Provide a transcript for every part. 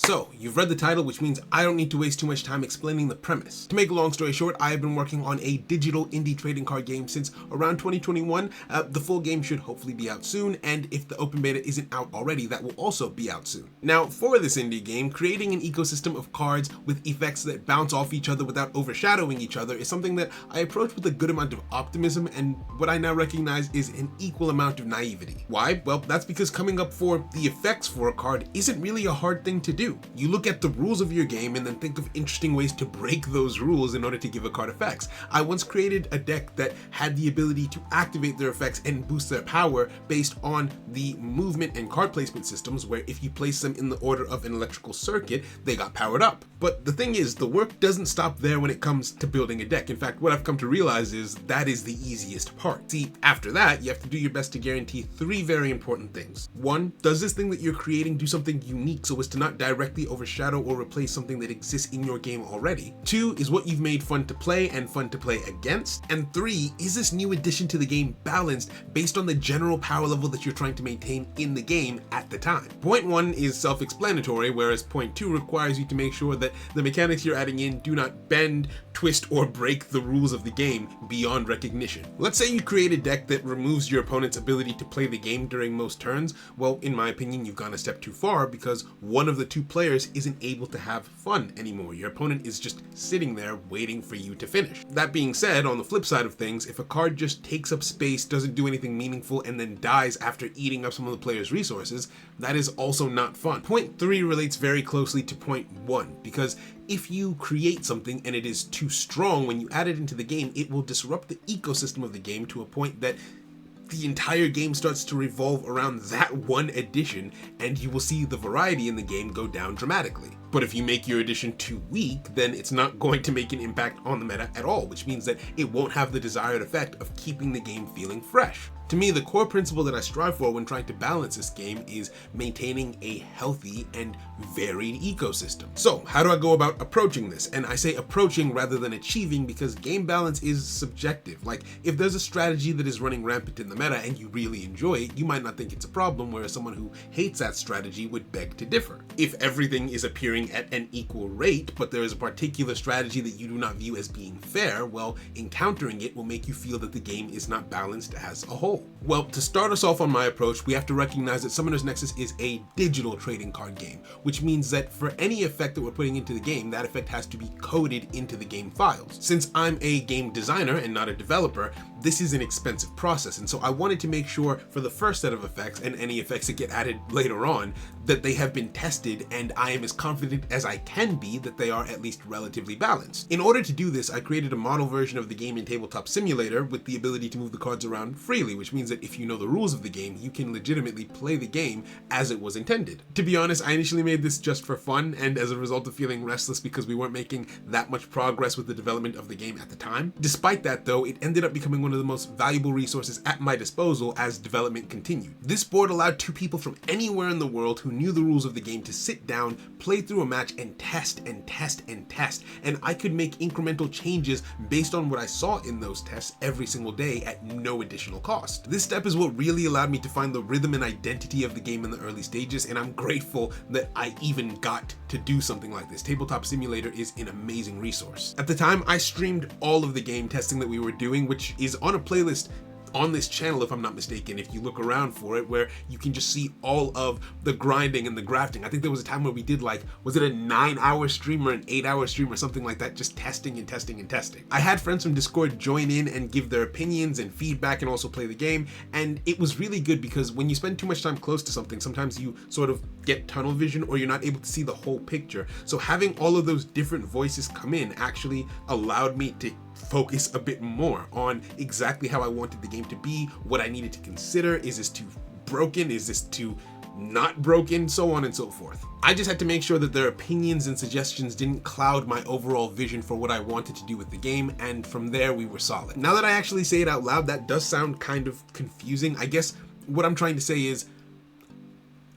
So, you've read the title, which means I don't need to waste too much time explaining the premise. To make a long story short, I have been working on a digital indie trading card game since around 2021. The full game should hopefully be out soon, and if the open beta isn't out already, that will also be out soon. Now, for this indie game, creating an ecosystem of cards with effects that bounce off each other without overshadowing each other is something that I approach with a good amount of optimism and what I now recognize is an equal amount of naivety. Why? Well, that's because coming up for the effects for a card isn't really a hard thing to do. You look at the rules of your game and then think of interesting ways to break those rules in order to give a card effects. I once created a deck that had the ability to activate their effects and boost their power based on the movement and card placement systems, where if you place them in the order of an electrical circuit, they got powered up. But the thing is, the work doesn't stop there when it comes to building a deck. In fact, what I've come to realize is that is the easiest part. See, after that, you have to do your best to guarantee 3 very important things. 1, does this thing that you're creating do something unique so as to not directly overshadow or replace something that exists in your game already? 2, is what you've made fun to play and fun to play against? And 3, is this new addition to the game balanced based on the general power level that you're trying to maintain in the game at the time? Point 1 is self-explanatory, whereas point 2 requires you to make sure that the mechanics you're adding in do not bend, twist, or break the rules of the game beyond recognition. Let's say you create a deck that removes your opponent's ability to play the game during most turns. Well, in my opinion, you've gone a step too far because one of the 2 players isn't able to have fun anymore. Your opponent is just sitting there waiting for you to finish. That being said, on the flip side of things, if a card just takes up space, doesn't do anything meaningful, and then dies after eating up some of the player's resources, that is also not fun. Point 3 relates very closely to point 1, because if you create something and it is too strong, when you add it into the game, it will disrupt the ecosystem of the game to a point that the entire game starts to revolve around that one addition, and you will see the variety in the game go down dramatically. But if you make your addition too weak, then it's not going to make an impact on the meta at all, which means that it won't have the desired effect of keeping the game feeling fresh. To me, the core principle that I strive for when trying to balance this game is maintaining a healthy and varied ecosystem. So, how do I go about approaching this? And I say approaching rather than achieving because game balance is subjective. Like, if there's a strategy that is running rampant in the meta and you really enjoy it, you might not think it's a problem, whereas someone who hates that strategy would beg to differ. If everything is appearing at an equal rate, but there is a particular strategy that you do not view as being fair, well, encountering it will make you feel that the game is not balanced as a whole. Well, to start us off on my approach, we have to recognize that Summoner's Nexus is a digital trading card game, which means that for any effect that we're putting into the game, that effect has to be coded into the game files. Since I'm a game designer and not a developer, this is an expensive process, and so I wanted to make sure for the first set of effects and any effects that get added later on that they have been tested and I am as confident as I can be that they are at least relatively balanced. In order to do this, I created a model version of the game in Tabletop Simulator with the ability to move the cards around freely, which means that if you know the rules of the game, you can legitimately play the game as it was intended. To be honest, I initially made this just for fun and as a result of feeling restless because we weren't making that much progress with the development of the game at the time. Despite that though, it ended up becoming one of the most valuable resources at my disposal as development continued. This board allowed 2 people from anywhere in the world who knew the rules of the game to sit down, play through a match, and test and test and test, and I could make incremental changes based on what I saw in those tests every single day at no additional cost. This step is what really allowed me to find the rhythm and identity of the game in the early stages, and I'm grateful that I even got to do something like this. Tabletop Simulator is an amazing resource. At the time, I streamed all of the game testing that we were doing, which is on a playlist on this channel, if I'm not mistaken, if you look around for it, where you can just see all of the grinding and the grafting. I think there was a time where we did like, was it a 9-hour stream or an 8-hour stream or something like that, just testing and testing and testing. I had friends from Discord join in and give their opinions and feedback and also play the game, and it was really good because when you spend too much time close to something, sometimes you sort of get tunnel vision or you're not able to see the whole picture. So having all of those different voices come in actually allowed me to focus a bit more on exactly how I wanted the game to be, what I needed to consider. Is this too broken? Is this too not broken? So on and so forth. I just had to make sure that their opinions and suggestions didn't cloud my overall vision for what I wanted to do with the game, and from there we were solid. Now that I actually say it out loud, that does sound kind of confusing. I guess what I'm trying to say is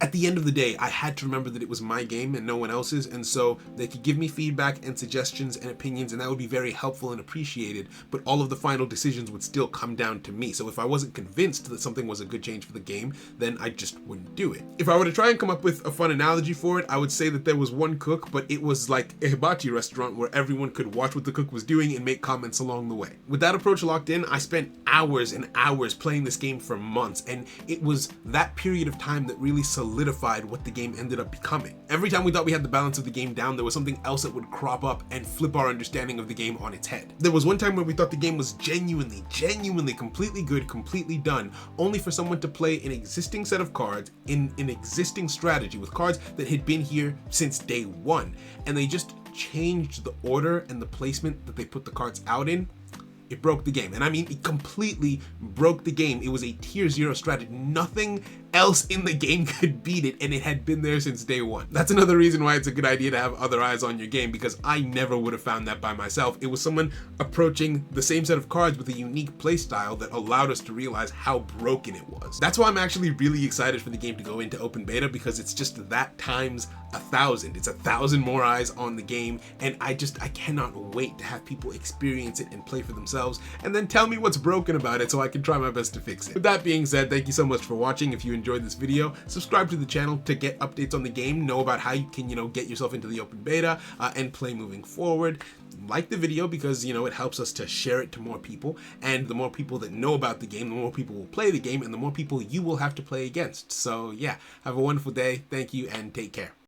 at the end of the day, I had to remember that it was my game and no one else's, and so they could give me feedback and suggestions and opinions, and that would be very helpful and appreciated, but all of the final decisions would still come down to me. So if I wasn't convinced that something was a good change for the game, then I just wouldn't do it. If I were to try and come up with a fun analogy for it, I would say that there was one cook, but it was like a hibachi restaurant where everyone could watch what the cook was doing and make comments along the way. With that approach locked in, I spent hours and hours playing this game for months, and it was that period of time that really solidified what the game ended up becoming. Every time we thought we had the balance of the game down, there was something else that would crop up and flip our understanding of the game on its head. There was one time where we thought the game was genuinely completely good, completely done, only for someone to play an existing set of cards in an existing strategy with cards that had been here since day one, and they just changed the order and the placement that they put the cards out in. It broke the game. And I mean, it completely broke the game. It was a tier 0 strategy. Nothing else in the game could beat it, and it had been there since day one. That's another reason why it's a good idea to have other eyes on your game, because I never would have found that by myself. It was someone approaching the same set of cards with a unique playstyle that allowed us to realize how broken it was. That's why I'm actually really excited for the game to go into open beta, because it's just that times 1,000. It's 1,000 more eyes on the game, and I cannot wait to have people experience it and play for themselves, and then tell me what's broken about it so I can try my best to fix it. With that being said, thank you so much for watching. If you enjoyed this video, subscribe to the channel to get updates on the game, know about how you can, get yourself into the open beta and play moving forward. Like the video because, it helps us to share it to more people, and the more people that know about the game, the more people will play the game, and the more people you will have to play against. So yeah, have a wonderful day. Thank you and take care.